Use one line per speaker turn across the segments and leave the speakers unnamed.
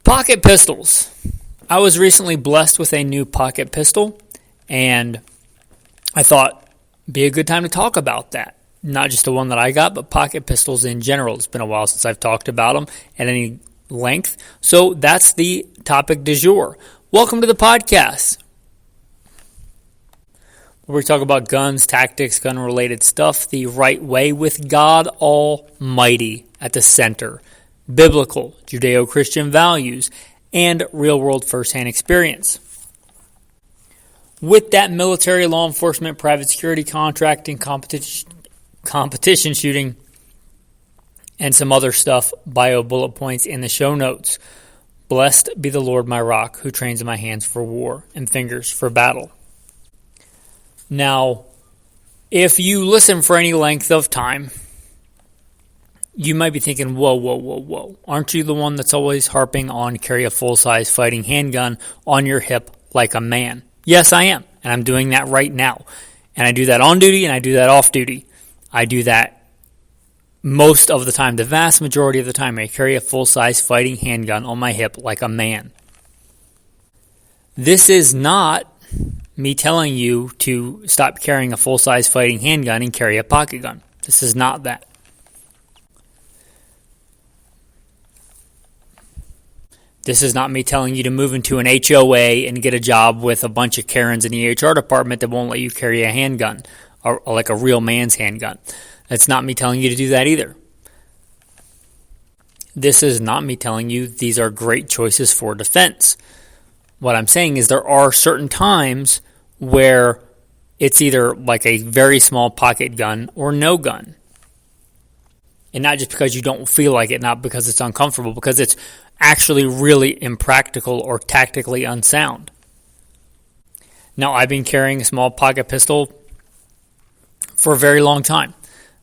Pocket pistols. I was recently blessed with a new pocket pistol, and I thought it'd be a good time to talk about that. Not just the one that I got, but pocket pistols in general. It's been a while since I've talked about them at any length, so that's the topic du jour. Welcome to the podcast, where we talk about guns, tactics, gun-related stuff the right way with God Almighty at the center. Biblical, Judeo-Christian values, and real-world first-hand experience. With that, military, law enforcement, private security, contracting, competition shooting, and some other stuff, bio bullet points in the show notes. Blessed be the Lord my rock, who trains my hands for war and fingers for battle. Now, if you listen for any length of time, you might be thinking, whoa. Aren't you the one that's always harping on carry a full-size fighting handgun on your hip like a man? Yes, I am, and I'm doing that right now. And I do that on duty, and I do that off duty. I do that most of the time, the vast majority of the time. I carry a full-size fighting handgun on my hip like a man. This is not me telling you to stop carrying a full-size fighting handgun and carry a pocket gun. This is not that. This is not me telling you to move into an HOA and get a job with a bunch of Karens in the HR department that won't let you carry a handgun, or like a real man's handgun. That's not me telling you to do that either. This is not me telling you these are great choices for defense. What I'm saying is there are certain times where it's either like a very small pocket gun or no gun. And not just because you don't feel like it, not because it's uncomfortable, because it's actually really impractical or tactically unsound. Now, I've been carrying a small pocket pistol for a very long time.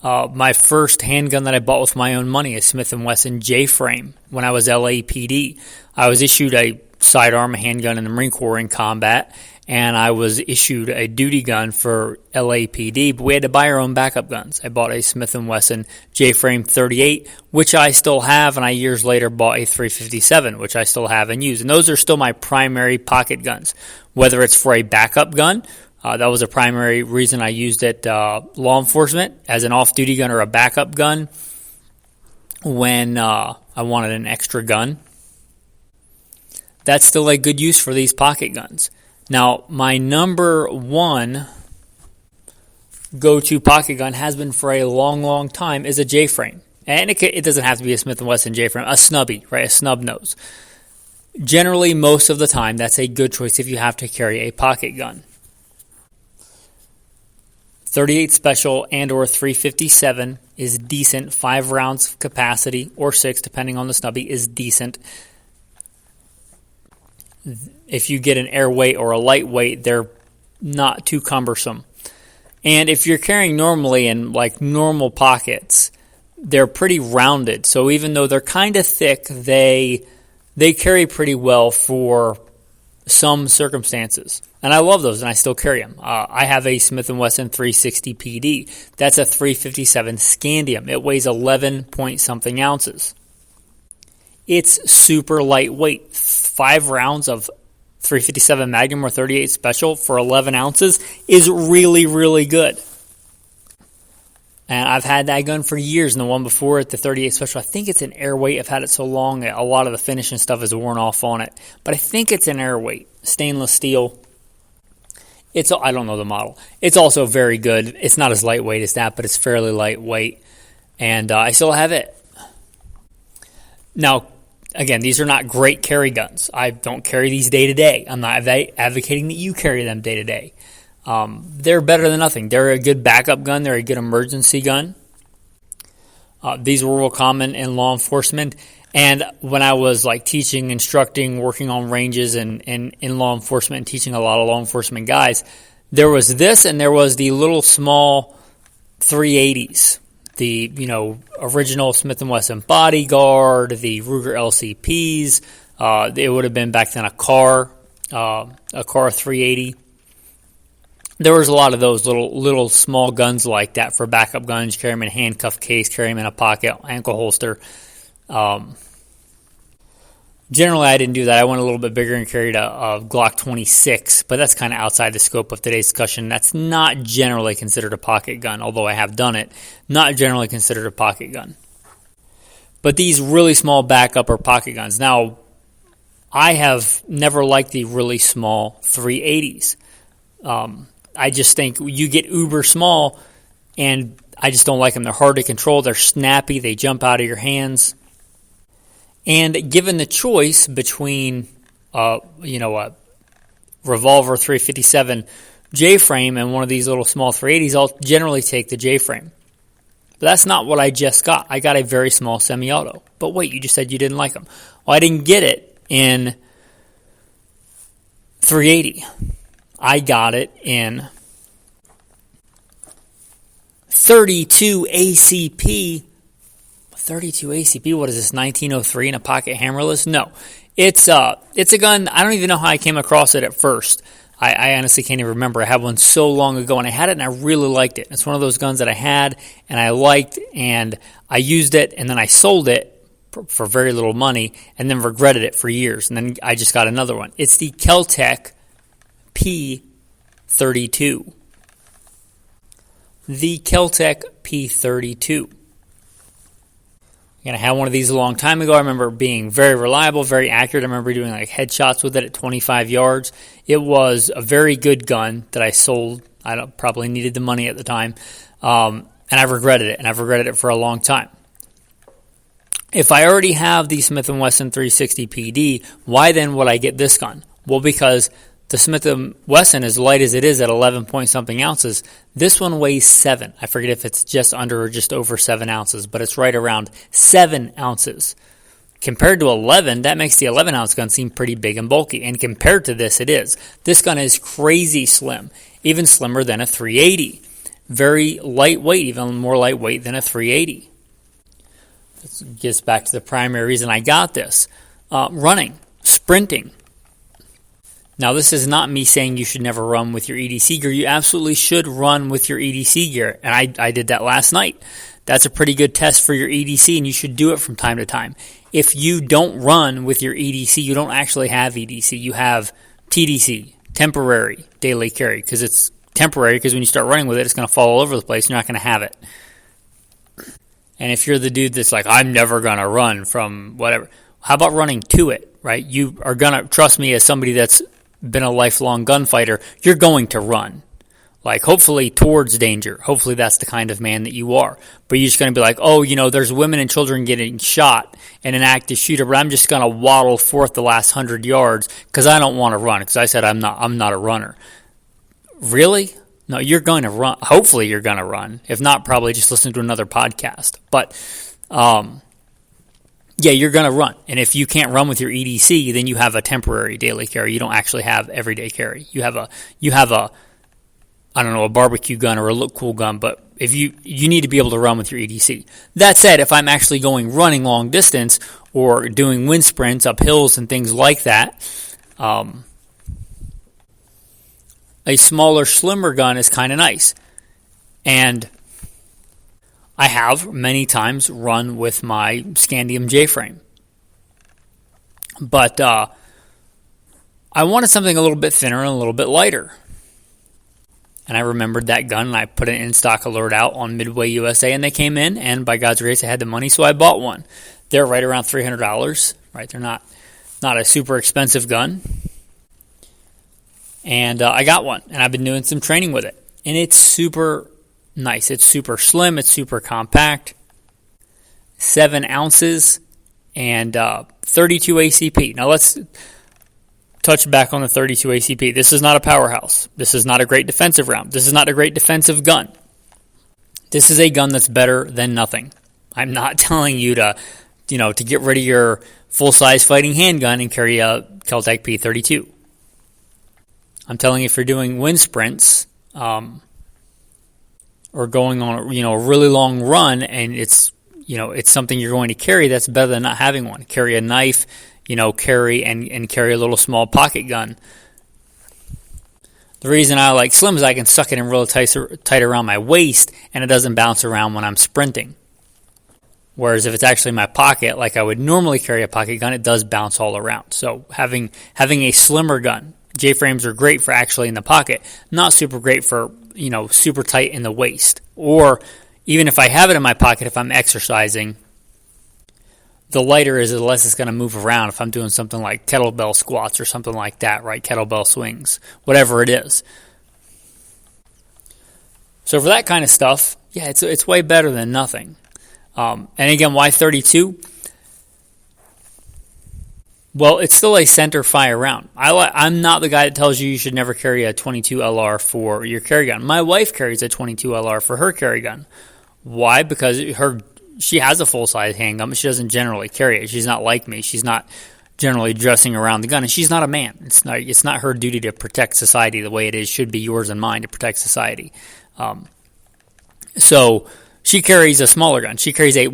My first handgun that I bought with my own money is Smith & Wesson J-frame. When I was L.A.P.D, I was issued a sidearm handgun in the Marine Corps in combat, and I was issued a duty gun for L.A.P.D, but we had to buy our own backup guns. I bought a Smith & Wesson J-frame 38, which I still have, and I years later bought a 357, which I still have and use. And those are still my primary pocket guns, whether it's for a backup gun. That was a primary reason I used it, law enforcement, as an off-duty gun or a backup gun when I wanted an extra gun. That's still a good use for these pocket guns. Now, my number one go-to pocket gun has been for a long time is a J-frame. And it doesn't have to be a Smith & Wesson J-frame, a snubby, right, a snub nose. Generally, most of the time, that's a good choice if you have to carry a pocket gun. 38Special and or 357 is decent. 5 rounds capacity, or 6, depending on the snubby, is decent. If you get an airweight or a lightweight, they're not too cumbersome. And if you're carrying normally in like normal pockets, they're pretty rounded. So even though they're kind of thick, they carry pretty well for some circumstances. And I love those, and I still carry them. I have a Smith & Wesson 360 PD. That's a 357 Scandium. It weighs 11-point-something ounces. It's super lightweight. 5 rounds of 357 Magnum or 38 Special for 11 ounces is really, really good. And I've had that gun for years, and the one before it, the 38 Special, I think it's an airweight. I've had it so long, a lot of the finish and stuff is worn off on it. But I think it's an airweight, stainless steel. I don't know the model. It's also very good. It's not as lightweight as that, but it's fairly lightweight. And I still have it. Now, again, these are not great carry guns. I don't carry these day to day. I'm not advocating that you carry them day to day. They're better than nothing. They're a good backup gun. They're a good emergency gun. These were real common in law enforcement. And when I was like teaching, instructing, working on ranges and in law enforcement and teaching a lot of law enforcement guys, there was this and there was the little small 380s. The, original Smith & Wesson Bodyguard, the Ruger LCPs. It would have been back then a car 380. There was a lot of those little small guns like that for backup guns. Carry them in a handcuff case, carry them in a pocket, ankle holster. Generally, I didn't do that. I went a little bit bigger and carried a Glock 26, but that's kind of outside the scope of today's discussion. That's not generally considered a pocket gun, although I have done it. Not generally considered a pocket gun. But these really small backup or pocket guns. Now, I have never liked the really small 380s. I just think you get uber small, and I just don't like them. They're hard to control. They're snappy. They jump out of your hands. And given the choice between, a Revolver 357 J-frame and one of these little small 380s, I'll generally take the J-frame. But that's not what I just got. I got a very small semi-auto. But wait, you just said you didn't like them. Well, I didn't get it in 380. I got it in 32 ACP. 32 ACP, what is this, 1903 in a pocket hammerless? No. It's a gun, I don't even know how I came across it at first. I honestly can't even remember. I had one so long ago, and I had it, and I really liked it. It's one of those guns that I had, and I liked, and I used it, and then I sold it for very little money, and then regretted it for years, and then I just got another one. It's the Kel-Tec P32. The Kel-Tec P32. And I had one of these a long time ago. I remember being very reliable, very accurate. I remember doing like headshots with it at 25 yards. It was a very good gun that I sold. I probably needed the money at the time. And I regretted it, and I've regretted it for a long time. If I already have the Smith & Wesson 360 PD, why then would I get this gun? Well, because the Smith & Wesson, as light as it is at 11 point something ounces, this one weighs 7. I forget if it's just under or just over 7 ounces, but it's right around 7 ounces. Compared to 11, that makes the 11-ounce gun seem pretty big and bulky, and compared to this, it is. This gun is crazy slim, even slimmer than a 380. Very lightweight, even more lightweight than a 380. This gets back to the primary reason I got this. Running, sprinting. Now, this is not me saying you should never run with your EDC gear. You absolutely should run with your EDC gear, and I did that last night. That's a pretty good test for your EDC, and you should do it from time to time. If you don't run with your EDC, you don't actually have EDC. You have TDC, temporary daily carry, because it's temporary, because when you start running with it, it's going to fall all over the place, and you're not going to have it. And if you're the dude that's like, I'm never going to run from whatever, how about running to it, right? You are going to, trust me, as somebody that's been a lifelong gunfighter, you're going to run. Like, hopefully towards danger. Hopefully that's the kind of man that you are. But you're just going to be like, oh, there's women and children getting shot in an active shooter, but I'm just going to waddle forth the last 100 yards because I don't want to run, because I said I'm not a runner. Really? No, you're going to run. Hopefully you're going to run. If not, probably just listen to another podcast. But, yeah, you're going to run. And if you can't run with your EDC, then you have a temporary daily carry. You don't actually have everyday carry. You have a I don't know, a barbecue gun or a look cool gun, but if you need to be able to run with your EDC. That said, if I'm actually running long distance or doing wind sprints up hills and things like that, a smaller, slimmer gun is kind of nice. And I have many times run with my Scandium J-frame. But I wanted something a little bit thinner and a little bit lighter. And I remembered that gun, and I put an in-stock alert out on Midway USA, and they came in, and by God's grace, I had the money, so I bought one. They're right around $300, right? They're not a super expensive gun. And I got one, and I've been doing some training with it. And it's super nice. It's super slim. It's super compact. 7 ounces and 32 ACP. Now let's touch back on the 32 ACP. This is not a powerhouse. This is not a great defensive round. This is not a great defensive gun. This is a gun that's better than nothing. I'm not telling you to get rid of your full-size fighting handgun and carry a Kel-Tec P32. I'm telling you, if you're doing wind sprints, or going on a really long run, and it's something you're going to carry, that's better than not having one. Carry a knife, carry a little small pocket gun. The reason I like slim is I can suck it in real tight around my waist, and it doesn't bounce around when I'm sprinting. Whereas if it's actually in my pocket, like I would normally carry a pocket gun, it does bounce all around. So having a slimmer gun, J-frames are great for actually in the pocket, not super great for, super tight in the waist. Or even if I have it in my pocket, if I'm exercising, the lighter is, the less it's going to move around if I'm doing something like kettlebell squats or something like that, right? Kettlebell swings, whatever it is. So for that kind of stuff, yeah, it's way better than nothing. And again, why 32? Well, it's still a center fire round. I'm not the guy that tells you should never carry a 22 LR for your carry gun. My wife carries a 22 LR for her carry gun. Why? Because she has a full-size handgun, but she doesn't generally carry it. She's not like me. She's not generally dressing around the gun, and she's not a man. It's not her duty to protect society the way it should be yours and mine to protect society. So she carries a smaller gun. She carries a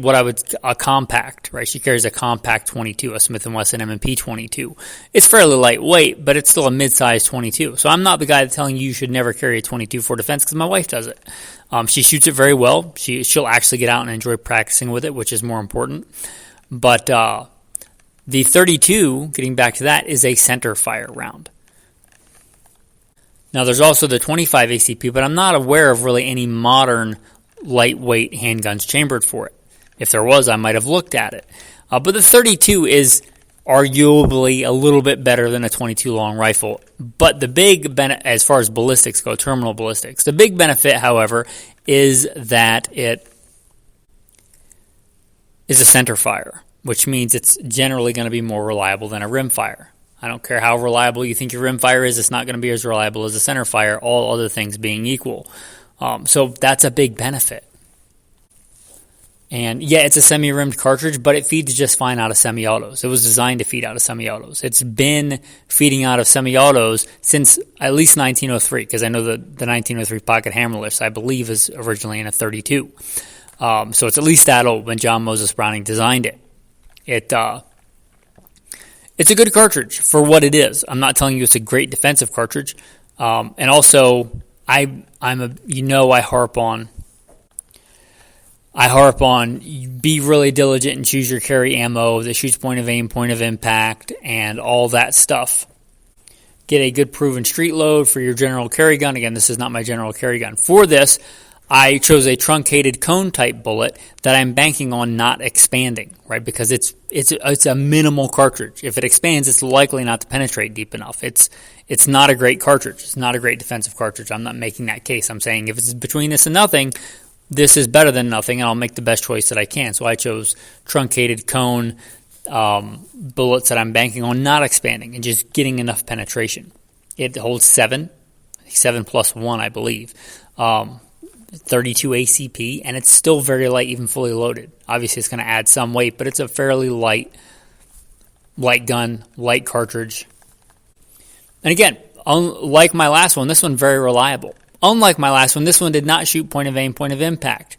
compact, right? She carries a compact 22, a Smith & Wesson M&P 22. It's fairly lightweight, but it's still a mid-size 22. So I'm not the guy that's telling you should never carry a 22 for defense because my wife does it. She shoots it very well. She'll actually get out and enjoy practicing with it, which is more important. But the 32, getting back to that, is a center fire round. Now, there's also the 25 ACP, but I'm not aware of really any modern lightweight handguns chambered for it. If there was, I might have looked at it. But the 32 is arguably a little bit better than a 22 long rifle. But the big benefit, as far as ballistics go, terminal ballistics, the big benefit, however, is that it is a center fire, which means it's generally going to be more reliable than a rim fire. I don't care how reliable you think your rim fire is, it's not going to be as reliable as a center fire, all other things being equal. So that's a big benefit. And yeah, it's a semi-rimmed cartridge, but it feeds just fine out of semi-autos. It was designed to feed out of semi-autos. It's been feeding out of semi-autos since at least 1903, because I know the 1903 pocket hammerless, I believe, is originally in a 32. So it's at least that old when John Moses Browning designed it. It's a good cartridge for what it is. I'm not telling you it's a great defensive cartridge. And also, I harp on be really diligent and choose your carry ammo that shoots point of aim, point of impact, and all that stuff. Get a good proven street load for your general carry gun. Again, this is not my general carry gun. For this, I chose a truncated cone type bullet that I'm banking on not expanding, right? Because it's a minimal cartridge. If it expands, it's likely not to penetrate deep enough. It's not a great cartridge. It's not a great defensive cartridge. I'm not making that case. I'm saying if it's between this and nothing, this is better than nothing, and I'll make the best choice that I can. So I chose truncated cone bullets that I'm banking on not expanding and just getting enough penetration. It holds 7 plus 1, I believe. 32 ACP, and it's still very light, even fully loaded. Obviously, it's going to add some weight, but it's a fairly light gun, light cartridge. And again, unlike my last one, this one very reliable. Unlike my last one, this one did not shoot point of aim, point of impact,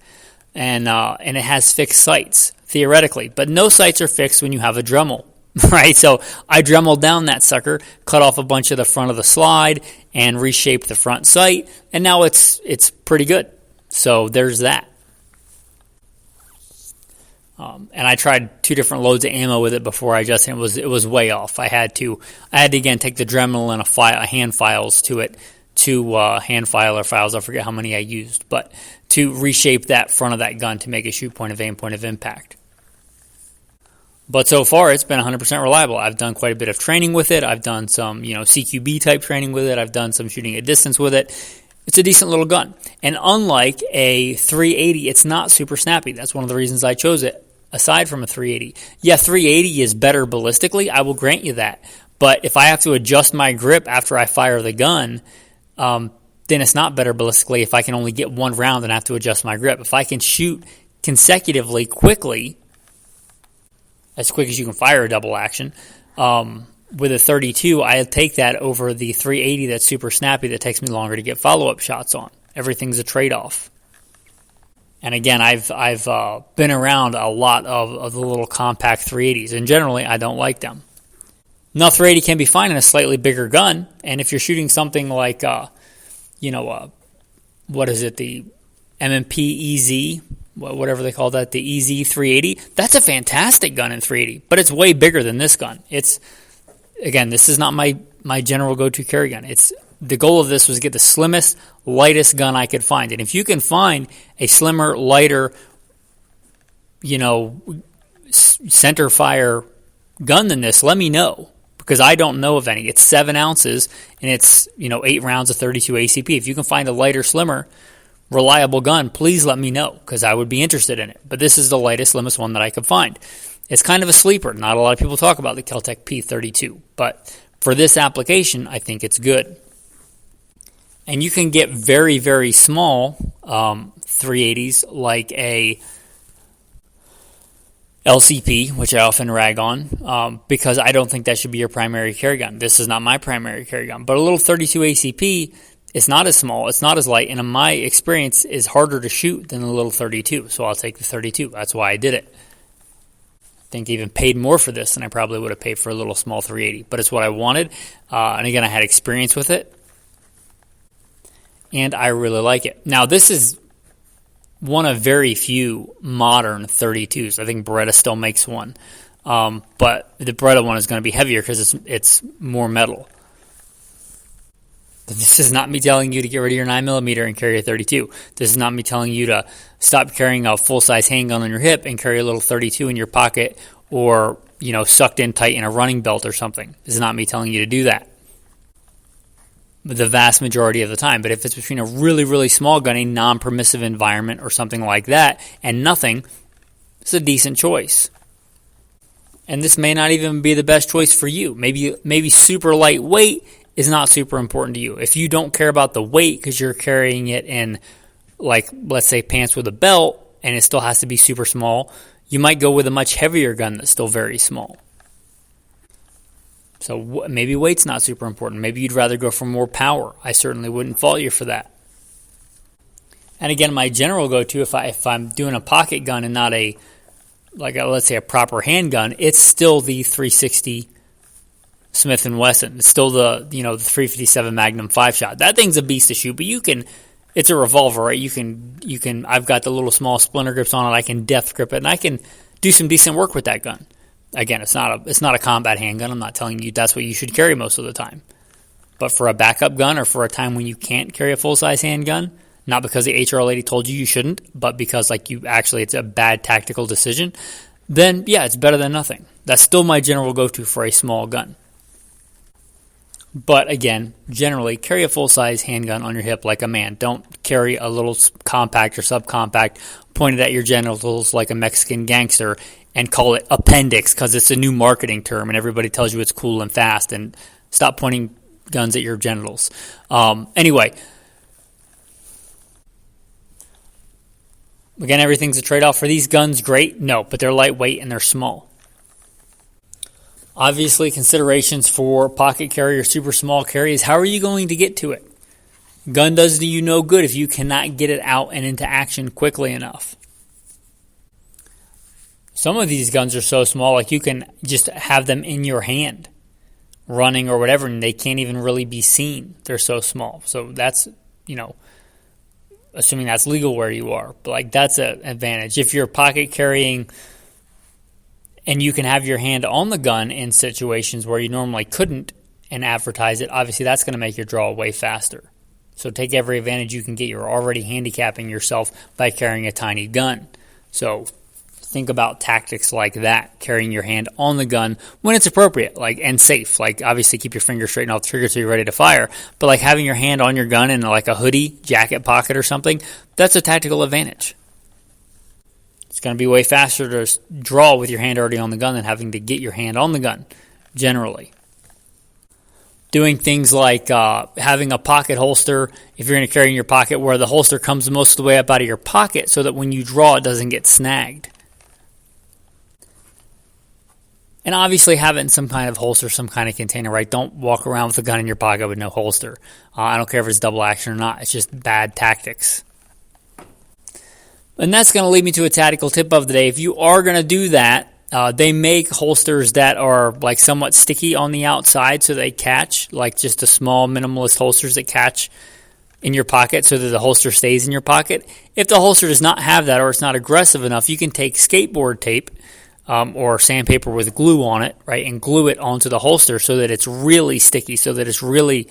and it has fixed sights theoretically, but no sights are fixed when you have a Dremel, right? So I Dremeled down that sucker, cut off a bunch of the front of the slide, and reshaped the front sight, and now it's pretty good. So there's that. And I tried 2 different loads of ammo with it before I adjusted. It was way off. I had to again take the Dremel and a hand files to it. 2 hand filer files, I forget how many I used, but to reshape that front of that gun to make it shoot point of aim, point of impact. But so far, it's been 100% reliable. I've done quite a bit of training with it. I've done some, CQB type training with it. I've done some shooting at distance with it. It's a decent little gun. And unlike a 380, it's not super snappy. That's one of the reasons I chose it, aside from a 380. Yeah, 380 is better ballistically. I will grant you that. But if I have to adjust my grip after I fire the gun, then it's not better ballistically if I can only get one round and have to adjust my grip. If I can shoot consecutively quickly, as quick as you can fire a double action, with a 32, I take that over the 380 that's super snappy that takes me longer to get follow-up shots on. Everything's a trade-off. And again, I've been around a lot of the little compact 380s, and generally I don't like them. Now, 380 can be fine in a slightly bigger gun, and if you're shooting something like, what is it, the M&P EZ, whatever they call that, the EZ 380. That's a fantastic gun in 380, but it's way bigger than this gun. Again, this is not my general go-to carry gun. The goal of this was to get the slimmest, lightest gun I could find. And if you can find a slimmer, lighter, center fire gun than this, let me know, because I don't know of any. It's 7 ounces and it's 8 rounds of 32 ACP. If you can find a lighter, slimmer, reliable gun, please let me know, because I would be interested in it. But this is the lightest, slimmest one that I could find. It's kind of a sleeper. Not a lot of people talk about the Kel-Tec P32, but for this application, I think it's good. And you can get very, very small 380s like a LCP, which I often rag on, because I don't think that should be your primary carry gun. This is not my primary carry gun. But a little 32 ACP is not as small, it's not as light, and in my experience is harder to shoot than a little 32. So I'll take the 32. That's why I did it. I think I even paid more for this than I probably would have paid for a little small 380. But it's what I wanted, and again, I had experience with it, and I really like it. Now, this is one of very few modern 32s. I think Beretta still makes one, but the Beretta one is going to be heavier because it's more metal. But this is not me telling you to get rid of your 9mm and carry a 32. This is not me telling you to stop carrying a full-size handgun on your hip and carry a little 32 in your pocket, or sucked in tight in a running belt or something. This is not me telling you to do that the vast majority of the time. But if it's between a really, really small gun, a non-permissive environment or something like that, and nothing, it's a decent choice. And this may not even be the best choice for you. Maybe super lightweight is not super important to you. If you don't care about the weight because you're carrying it in, like, let's say pants with a belt, and it still has to be super small, you might go with a much heavier gun that's still very small. So maybe weight's not super important. Maybe you'd rather go for more power. I certainly wouldn't fault you for that. And again, my general go-to, if I'm doing a pocket gun and not let's say a proper handgun, it's still the 360 Smith & Wesson. It's still the 357 Magnum 5-shot. That thing's a beast to shoot, but it's a revolver, right? I've got the little small splinter grips on it. I can death grip it, and I can do some decent work with that gun. Again, it's not a combat handgun. I'm not telling you that's what you should carry most of the time. But for a backup gun, or for a time when you can't carry a full-size handgun, not because the HR lady told you shouldn't, but because it's a bad tactical decision, then yeah, it's better than nothing. That's still my general go-to for a small gun. But again, generally, carry a full-size handgun on your hip like a man. Don't carry a little compact or subcompact pointed at your genitals like a Mexican gangster and call it appendix because it's a new marketing term and everybody tells you it's cool and fast, and stop pointing guns at your genitals. Anyway, again, everything's a trade-off. For these guns, great? No, but they're lightweight and they're small. Obviously, considerations for pocket carry or super small carry is how are you going to get to it? Gun does you no good if you cannot get it out and into action quickly enough. Some of these guns are so small, like you can just have them in your hand, running or whatever, and they can't even really be seen. They're so small. So that's, assuming that's legal where you are. But that's an advantage. If you're pocket carrying and you can have your hand on the gun in situations where you normally couldn't and advertise it, obviously that's going to make your draw way faster. So take every advantage you can get. You're already handicapping yourself by carrying a tiny gun. So think about tactics like that, carrying your hand on the gun when it's appropriate, and safe. Obviously keep your fingers straight off the trigger so you're ready to fire. But having your hand on your gun in a hoodie, jacket pocket or something, that's a tactical advantage. It's going to be way faster to draw with your hand already on the gun than having to get your hand on the gun, generally. Doing things like having a pocket holster, if you're going to carry in your pocket, where the holster comes most of the way up out of your pocket so that when you draw it doesn't get snagged. And obviously have it in some kind of holster, some kind of container, right? Don't walk around with a gun in your pocket with no holster. I don't care if it's double action or not. It's just bad tactics. And that's going to lead me to a tactical tip of the day. If you are going to do that, they make holsters that are somewhat sticky on the outside so they catch, just the small minimalist holsters that catch in your pocket so that the holster stays in your pocket. If the holster does not have that or it's not aggressive enough, you can take skateboard tape or sandpaper with glue on it, right, and glue it onto the holster so that it's really sticky, so that it's really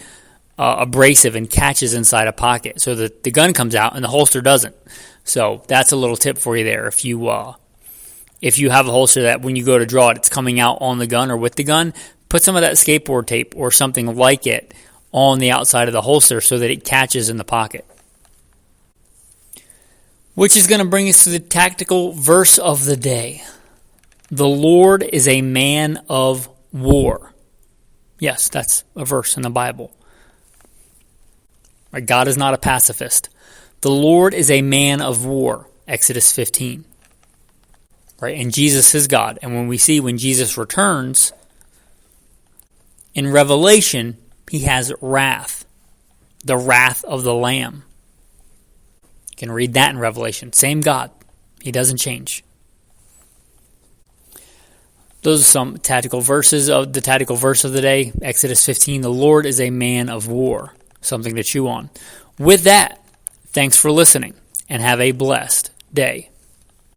abrasive and catches inside a pocket so that the gun comes out and the holster doesn't. So that's a little tip for you there. If you have a holster that when you go to draw it, it's coming out on the gun or with the gun, put some of that skateboard tape or something like it on the outside of the holster so that it catches in the pocket. Which is going to bring us to the tactical verse of the day. The Lord is a man of war. Yes, that's a verse in the Bible. Right, God is not a pacifist. The Lord is a man of war. Exodus 15. Right, and Jesus is God. And when Jesus returns, in Revelation, he has wrath. The wrath of the Lamb. You can read that in Revelation. Same God. He doesn't change. Those are some tactical verses of the tactical verse of the day. Exodus 15, the Lord is a man of war. Something to chew on. With that, thanks for listening and have a blessed day.